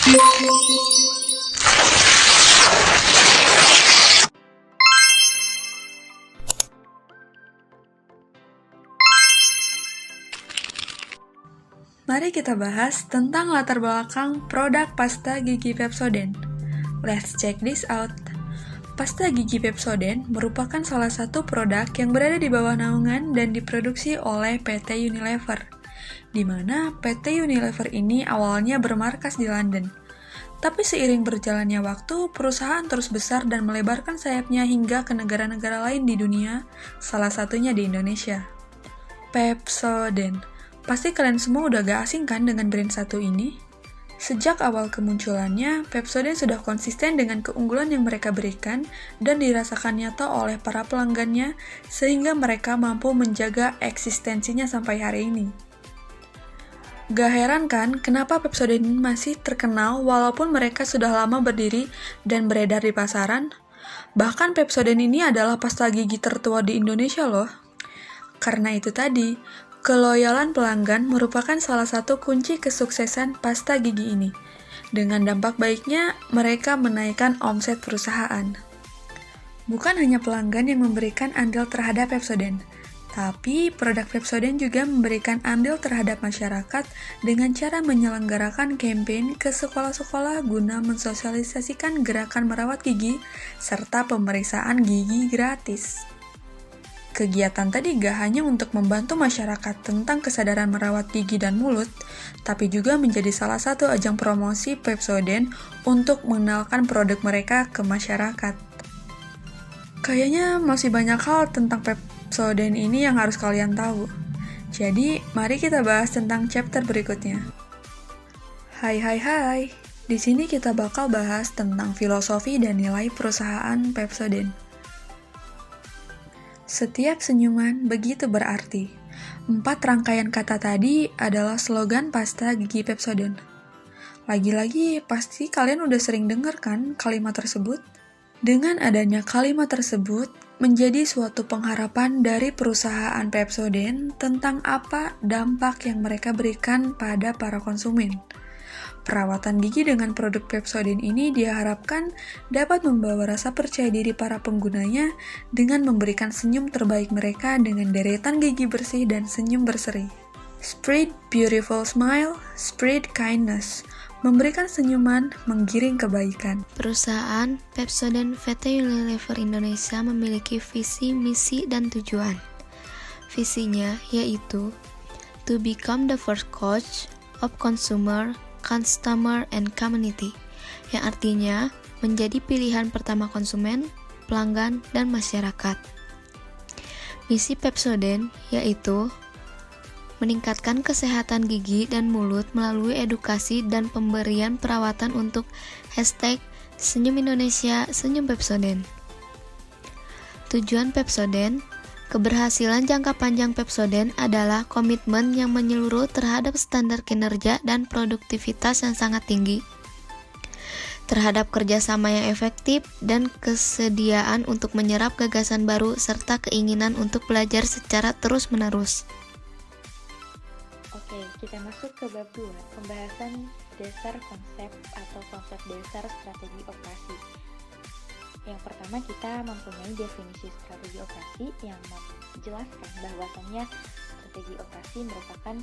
Mari kita bahas tentang latar belakang produk pasta gigi Pepsodent. Let's check this out. Pasta gigi Pepsodent merupakan salah satu produk yang berada di bawah naungan dan diproduksi oleh PT Unilever, di mana PT Unilever ini awalnya bermarkas di London. Tapi seiring berjalannya waktu, perusahaan terus besar dan melebarkan sayapnya hingga ke negara-negara lain di dunia, salah satunya di Indonesia. Pepsodent. Pasti kalian semua udah gak asing kan dengan brand satu ini? Sejak awal kemunculannya, Pepsodent sudah konsisten dengan keunggulan yang mereka berikan dan dirasakan nyata oleh para pelanggannya sehingga mereka mampu menjaga eksistensinya sampai hari ini. Gak heran kan kenapa Pepsodent ini masih terkenal walaupun mereka sudah lama berdiri dan beredar di pasaran? Bahkan Pepsodent ini adalah pasta gigi tertua di Indonesia loh. Karena itu tadi, keloyalan pelanggan merupakan salah satu kunci kesuksesan pasta gigi ini. Dengan dampak baiknya, mereka menaikkan omset perusahaan. Bukan hanya pelanggan yang memberikan andil terhadap Pepsodent, tapi produk Pepsodent juga memberikan andil terhadap masyarakat dengan cara menyelenggarakan campaign ke sekolah-sekolah guna mensosialisasikan gerakan merawat gigi serta pemeriksaan gigi gratis. Kegiatan tadi gak hanya untuk membantu masyarakat tentang kesadaran merawat gigi dan mulut, tapi juga menjadi salah satu ajang promosi Pepsodent untuk mengenalkan produk mereka ke masyarakat. Kayaknya masih banyak hal tentang Pepsodent ini yang harus kalian tahu. Jadi, mari kita bahas tentang chapter berikutnya. Hai. Di sini kita bakal bahas tentang filosofi dan nilai perusahaan Pepsodent. Setiap senyuman begitu berarti. 4 rangkaian kata tadi adalah slogan pasta gigi Pepsodent. Lagi-lagi, pasti kalian udah sering dengar kan kalimat tersebut? Dengan adanya kalimat tersebut, menjadi suatu pengharapan dari perusahaan Pepsodent tentang apa dampak yang mereka berikan pada para konsumen. Perawatan gigi dengan produk Pepsodent ini diharapkan dapat membawa rasa percaya diri para penggunanya dengan memberikan senyum terbaik mereka dengan deretan gigi bersih dan senyum berseri. Spread beautiful smile, spread kindness. Memberikan senyuman, menggiring kebaikan. Perusahaan Pepsodent PT Unilever Indonesia memiliki visi, misi, dan tujuan. Visinya yaitu to become the first coach of consumer, customer, and community, yang artinya menjadi pilihan pertama konsumen, pelanggan, dan masyarakat. Misi Pepsodent yaitu meningkatkan kesehatan gigi dan mulut melalui edukasi dan pemberian perawatan untuk #Senyum Indonesia, Senyum Pepsodent. Tujuan Pepsodent. Keberhasilan jangka panjang Pepsodent adalah komitmen yang menyeluruh terhadap standar kinerja dan produktivitas yang sangat tinggi, terhadap kerjasama yang efektif dan kesediaan untuk menyerap gagasan baru serta keinginan untuk belajar secara terus-menerus. Oke, kita masuk ke bab 2, pembahasan dasar konsep atau konsep dasar strategi operasi. Yang pertama, kita mempunyai definisi strategi operasi yang menjelaskan bahwasannya strategi operasi merupakan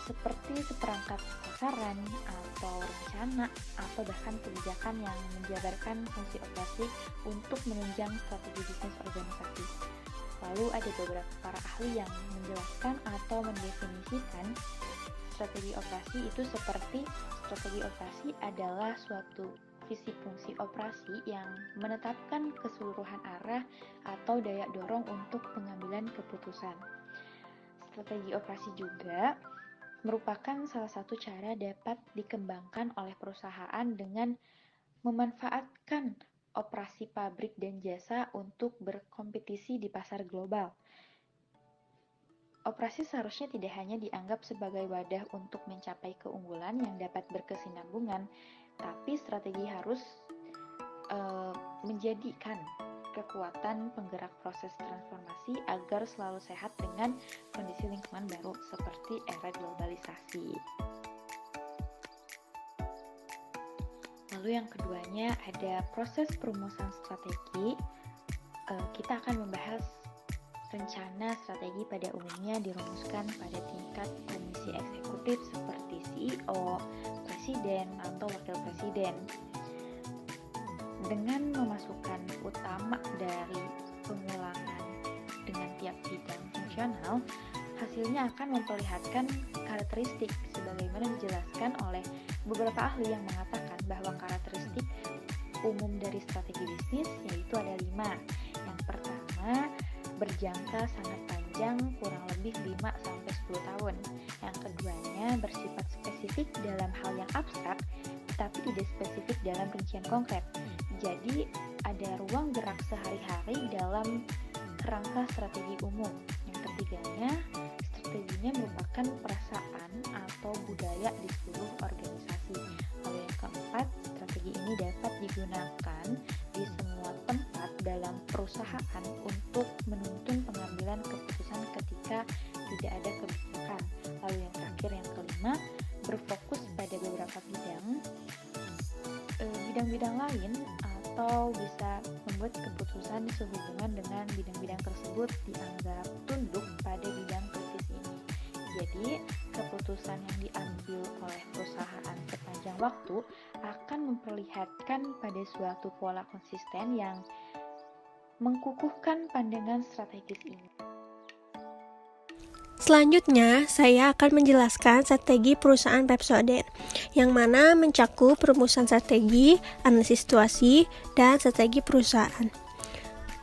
seperti seperangkat sasaran atau rencana atau bahkan kebijakan yang menjabarkan fungsi operasi untuk menunjang strategi bisnis organisasi. Lalu ada beberapa para ahli yang menjelaskan atau mendefinisikan strategi operasi itu seperti strategi operasi adalah suatu visi fungsi operasi yang menetapkan keseluruhan arah atau daya dorong untuk pengambilan keputusan. Strategi operasi juga merupakan salah satu cara dapat dikembangkan oleh perusahaan dengan memanfaatkan operasi pabrik dan jasa untuk berkompetisi di pasar global. Operasi seharusnya tidak hanya dianggap sebagai wadah untuk mencapai keunggulan yang dapat berkesinambungan, tapi strategi harus menjadikan kekuatan penggerak proses transformasi agar selalu sehat dengan kondisi lingkungan baru seperti era globalisasi. Lalu yang keduanya ada proses perumusan strategi. Kita akan membahas rencana strategi pada umumnya dirumuskan pada tingkat komisi eksekutif seperti CEO, presiden, atau wakil presiden. Dengan memasukkan utama dari pengulangan dengan tiap bidang fungsional, hasilnya akan memperlihatkan karakteristik sebagaimana dijelaskan oleh beberapa ahli yang mengatakan bahwa karakteristik umum dari strategi bisnis yaitu ada 5. Yang pertama, berjangka sangat panjang, kurang lebih 5-10 tahun. Yang keduanya bersifat spesifik dalam hal yang abstrak, tapi tidak spesifik dalam rincian konkret. Jadi ada ruang gerak sehari-hari dalam kerangka strategi umum. Yang ketiganya, strateginya merupakan perasaan atau budaya di seluruh organisasi. Lalu yang keempat, strategi ini dapat digunakan di semua tempat dalam perusahaan untuk menuntun pengambilan keputusan ketika tidak ada kebijakan. Lalu yang terakhir, yang kelima, berfokus pada beberapa bidang lain atau bisa membuat keputusan sehubungan dengan bidang-bidang tersebut dianggap tunduk pada bidang kritis ini. Jadi, keputusan yang diambil oleh perusahaan sepanjang waktu akan memperlihatkan pada suatu pola konsisten yang mengkukuhkan pandangan strategis ini. Selanjutnya, saya akan menjelaskan strategi perusahaan Pepsodent, yang mana mencakup perumusan strategi, analisis situasi, dan strategi perusahaan.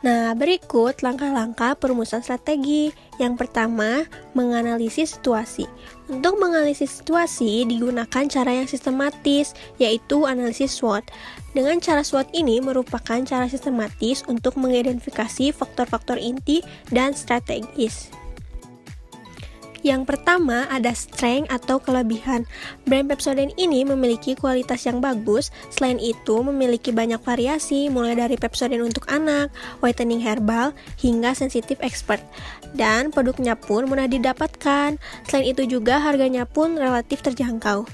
Nah, berikut langkah-langkah perumusan strategi. Yang pertama, menganalisis situasi. Untuk menganalisis situasi, digunakan cara yang sistematis, yaitu analisis SWOT. Dengan cara SWOT ini merupakan cara sistematis untuk mengidentifikasi faktor-faktor inti dan strategis. Yang pertama ada strength atau kelebihan. Brand Pepsodent ini memiliki kualitas yang bagus. Selain itu memiliki banyak variasi, mulai dari Pepsodent untuk anak, whitening herbal, hingga sensitive expert. Dan produknya pun mudah didapatkan. Selain itu juga harganya pun relatif terjangkau.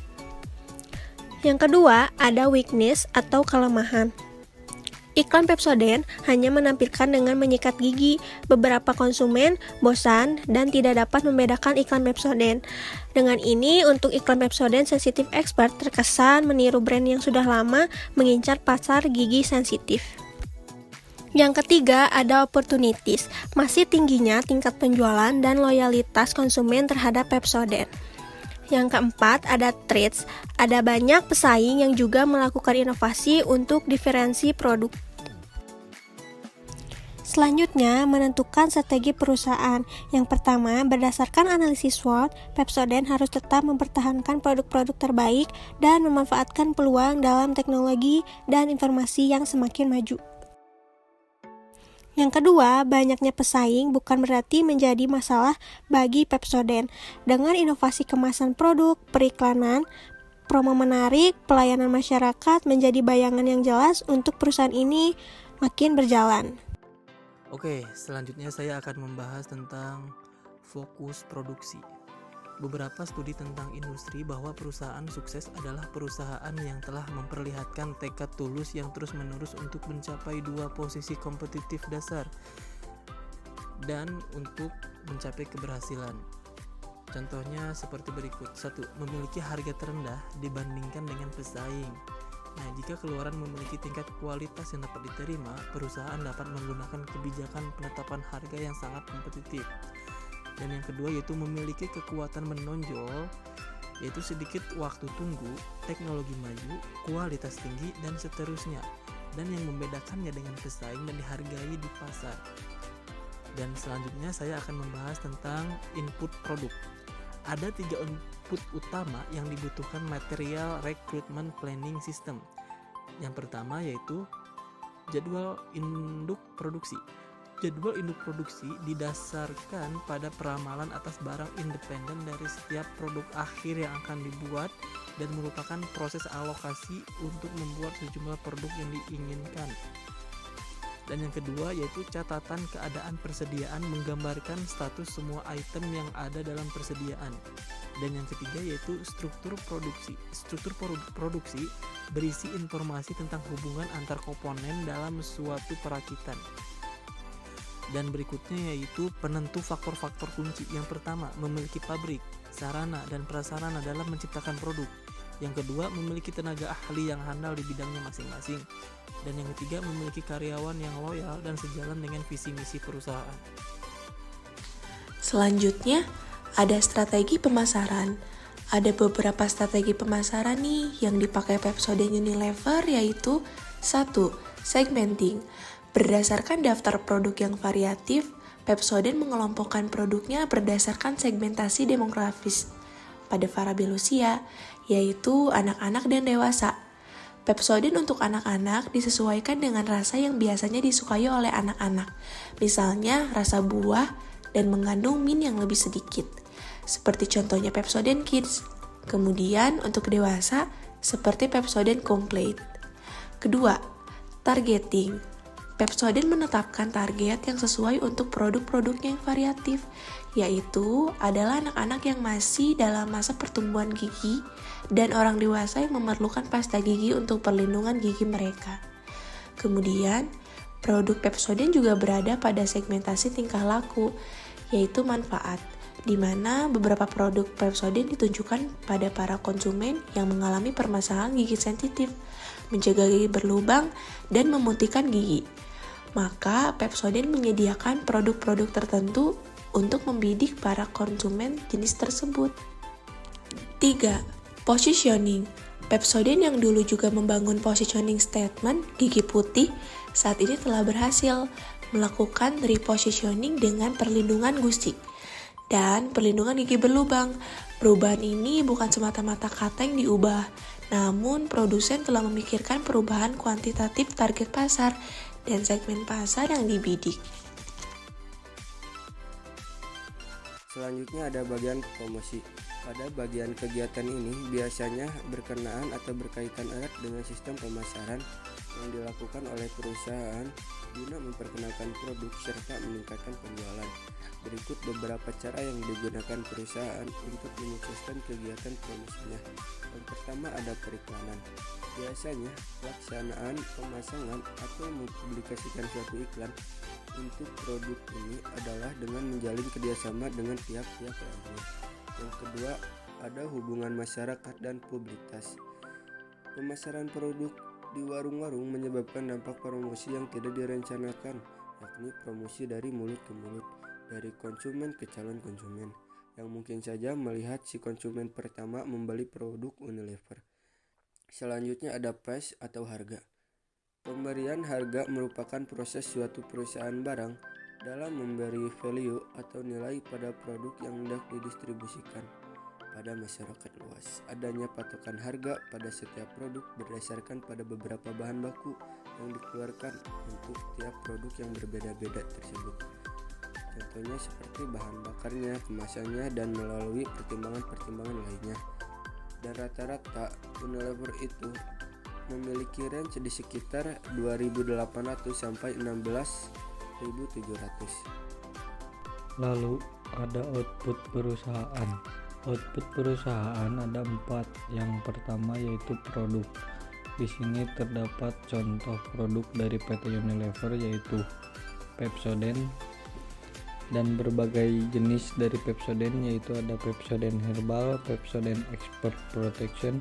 Yang kedua ada weakness atau kelemahan. Iklan Pepsodent hanya menampilkan dengan menyikat gigi. Beberapa konsumen bosan dan tidak dapat membedakan iklan Pepsodent. Dengan ini, untuk iklan Pepsodent Sensitive Expert terkesan meniru brand yang sudah lama mengincar pasar gigi sensitif. Yang ketiga ada opportunities. Masih tingginya tingkat penjualan dan loyalitas konsumen terhadap Pepsodent. Yang keempat ada threats. Ada banyak pesaing yang juga melakukan inovasi untuk diferensi produk. Selanjutnya, menentukan strategi perusahaan. Yang pertama, berdasarkan analisis SWOT, Pepsodent harus tetap mempertahankan produk-produk terbaik dan memanfaatkan peluang dalam teknologi dan informasi yang semakin maju. Yang kedua, banyaknya pesaing bukan berarti menjadi masalah bagi Pepsodent. Dengan inovasi kemasan produk, periklanan, promo menarik, pelayanan masyarakat menjadi bayangan yang jelas untuk perusahaan ini makin berjalan. Oke, selanjutnya saya akan membahas tentang fokus produksi. Beberapa studi tentang industri bahwa perusahaan sukses adalah perusahaan yang telah memperlihatkan tekad tulus yang terus-menerus untuk mencapai 2 posisi kompetitif dasar dan untuk mencapai keberhasilan. Contohnya seperti berikut. 1. Memiliki harga terendah dibandingkan dengan pesaing. Nah, jika keluaran memiliki tingkat kualitas yang dapat diterima, perusahaan dapat menggunakan kebijakan penetapan harga yang sangat kompetitif. Dan yang kedua yaitu memiliki kekuatan menonjol, yaitu sedikit waktu tunggu, teknologi maju, kualitas tinggi, dan seterusnya. Dan yang membedakannya dengan pesaing dan dihargai di pasar. Dan selanjutnya saya akan membahas tentang input produk. Ada 3 input utama yang dibutuhkan material recruitment planning system. Yang pertama yaitu jadwal induk produksi. Jadwal induk produksi didasarkan pada peramalan atas barang independen dari setiap produk akhir yang akan dibuat dan merupakan proses alokasi untuk membuat sejumlah produk yang diinginkan. Dan yang kedua yaitu catatan keadaan persediaan menggambarkan status semua item yang ada dalam persediaan. Dan yang ketiga yaitu struktur produksi. Struktur produksi berisi informasi tentang hubungan antar komponen dalam suatu perakitan. Dan berikutnya yaitu penentu faktor-faktor kunci. Yang pertama, memiliki pabrik, sarana, dan prasarana dalam menciptakan produk. Yang kedua, memiliki tenaga ahli yang handal di bidangnya masing-masing. Dan yang ketiga, memiliki karyawan yang loyal dan sejalan dengan visi misi perusahaan. Selanjutnya, ada strategi pemasaran. Ada beberapa strategi pemasaran nih yang dipakai Pepsodent Unilever, yaitu 1. Segmenting. Berdasarkan daftar produk yang variatif, Pepsodent mengelompokkan produknya berdasarkan segmentasi demografis pada variabel usia, yaitu anak-anak dan dewasa. Pepsodent untuk anak-anak disesuaikan dengan rasa yang biasanya disukai oleh anak-anak, misalnya rasa buah dan mengandung min yang lebih sedikit, seperti contohnya Pepsodent Kids. Kemudian untuk dewasa, seperti Pepsodent Complete. Kedua, targeting. Pepsodent menetapkan target yang sesuai untuk produk-produknya yang variatif, yaitu adalah anak-anak yang masih dalam masa pertumbuhan gigi dan orang dewasa yang memerlukan pasta gigi untuk perlindungan gigi mereka. Kemudian, produk Pepsodent juga berada pada segmentasi tingkah laku, yaitu manfaat, di mana beberapa produk Pepsodent ditunjukkan pada para konsumen yang mengalami permasalahan gigi sensitif, menjaga gigi berlubang, dan memutihkan gigi. Maka Pepsodent menyediakan produk-produk tertentu untuk membidik para konsumen jenis tersebut. 3. Positioning. Pepsodent yang dulu juga membangun positioning statement gigi putih, saat ini telah berhasil melakukan repositioning dengan perlindungan gusi dan perlindungan gigi berlubang. Perubahan ini bukan semata-mata kata yang diubah, namun produsen telah memikirkan perubahan kuantitatif target pasar dan segmen pasar yang dibidik. Selanjutnya ada bagian promosi. Pada bagian kegiatan ini biasanya berkenaan atau berkaitan erat dengan sistem pemasaran yang dilakukan oleh perusahaan guna memperkenalkan produk serta meningkatkan penjualan. Berikut beberapa cara yang digunakan perusahaan untuk menyukseskan kegiatan promosinya. Yang pertama ada periklanan. Biasanya pelaksanaan pemasangan atau mempublikasikan suatu iklan untuk produk ini adalah dengan menjalin kerjasama dengan pihak-pihak lainnya. Yang kedua ada hubungan masyarakat dan publisitas. Pemasaran produk di warung-warung menyebabkan dampak promosi yang tidak direncanakan, yakni promosi dari mulut ke mulut, dari konsumen ke calon konsumen, yang mungkin saja melihat si konsumen pertama membeli produk Unilever. Selanjutnya ada price atau harga. Pemberian harga merupakan proses suatu perusahaan barang dalam memberi value atau nilai pada produk yang hendak didistribusikan pada masyarakat luas. Adanya patokan harga pada setiap produk berdasarkan pada beberapa bahan baku yang dikeluarkan untuk tiap produk yang berbeda-beda tersebut. Contohnya seperti bahan bakarnya, kemasannya, dan melalui pertimbangan-pertimbangan lainnya. Dan rata-rata Unilever itu memiliki range di sekitar 2.800 sampai 16.700. Lalu ada output perusahaan. Output perusahaan ada 4. Yang pertama yaitu produk. Di sini terdapat contoh produk dari PT Unilever yaitu Pepsodent dan berbagai jenis dari Pepsodent, yaitu ada Pepsodent Herbal, Pepsodent Expert Protection,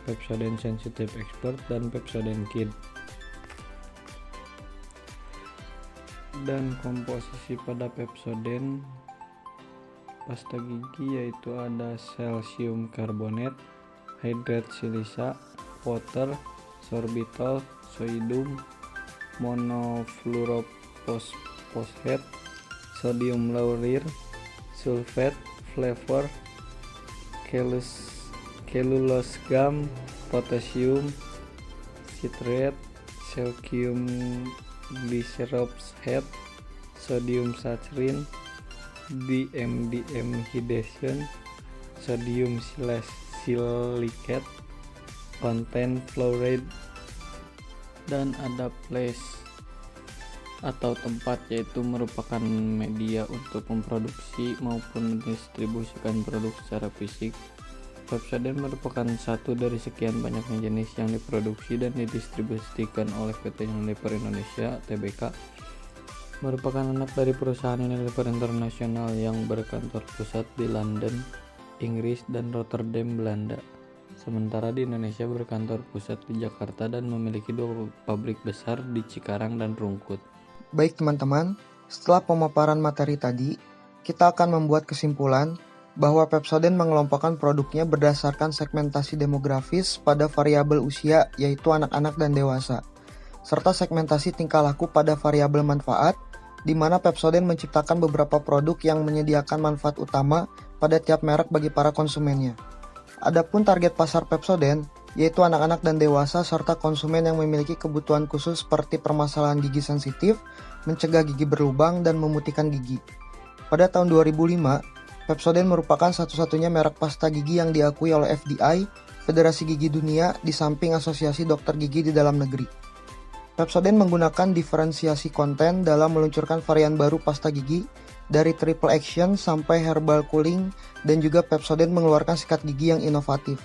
Pepsodent Sensitive Expert, dan Pepsodent Kid. Dan komposisi pada Pepsodent pasta gigi yaitu ada calcium carbonate, hydrate silica, water, sorbitol, sodium monofluorophosphate, sodium lauryl, sulfate, flavor, cellulose gum, potassium citrate, calcium glycerolate, sodium saccharin, DMDM hydration, sodium silicate, contain fluoride, dan ada place. atau tempat, yaitu merupakan media untuk memproduksi maupun mendistribusikan produk secara fisik. Pepsodent merupakan satu dari sekian banyaknya jenis yang diproduksi dan didistribusikan oleh PT Unilever Indonesia (TBK). Merupakan anak dari perusahaan Unilever Internasional yang berkantor pusat di London, Inggris dan Rotterdam, Belanda. Sementara di Indonesia berkantor pusat di Jakarta dan memiliki 2 pabrik besar di Cikarang dan Rungkut. Baik teman-teman, setelah pemaparan materi tadi, kita akan membuat kesimpulan bahwa Pepsodent mengelompokkan produknya berdasarkan segmentasi demografis pada variabel usia, yaitu anak-anak dan dewasa, serta segmentasi tingkah laku pada variabel manfaat, di mana Pepsodent menciptakan beberapa produk yang menyediakan manfaat utama pada tiap merek bagi para konsumennya. Adapun target pasar Pepsodent, yaitu anak-anak dan dewasa serta konsumen yang memiliki kebutuhan khusus seperti permasalahan gigi sensitif, mencegah gigi berlubang, dan memutihkan gigi. Pada tahun 2005, Pepsodent merupakan satu-satunya merek pasta gigi yang diakui oleh FDI, Federasi Gigi Dunia, di samping Asosiasi Dokter Gigi di dalam negeri. Pepsodent menggunakan diferensiasi konten dalam meluncurkan varian baru pasta gigi, dari triple action sampai herbal cooling, dan juga Pepsodent mengeluarkan sikat gigi yang inovatif.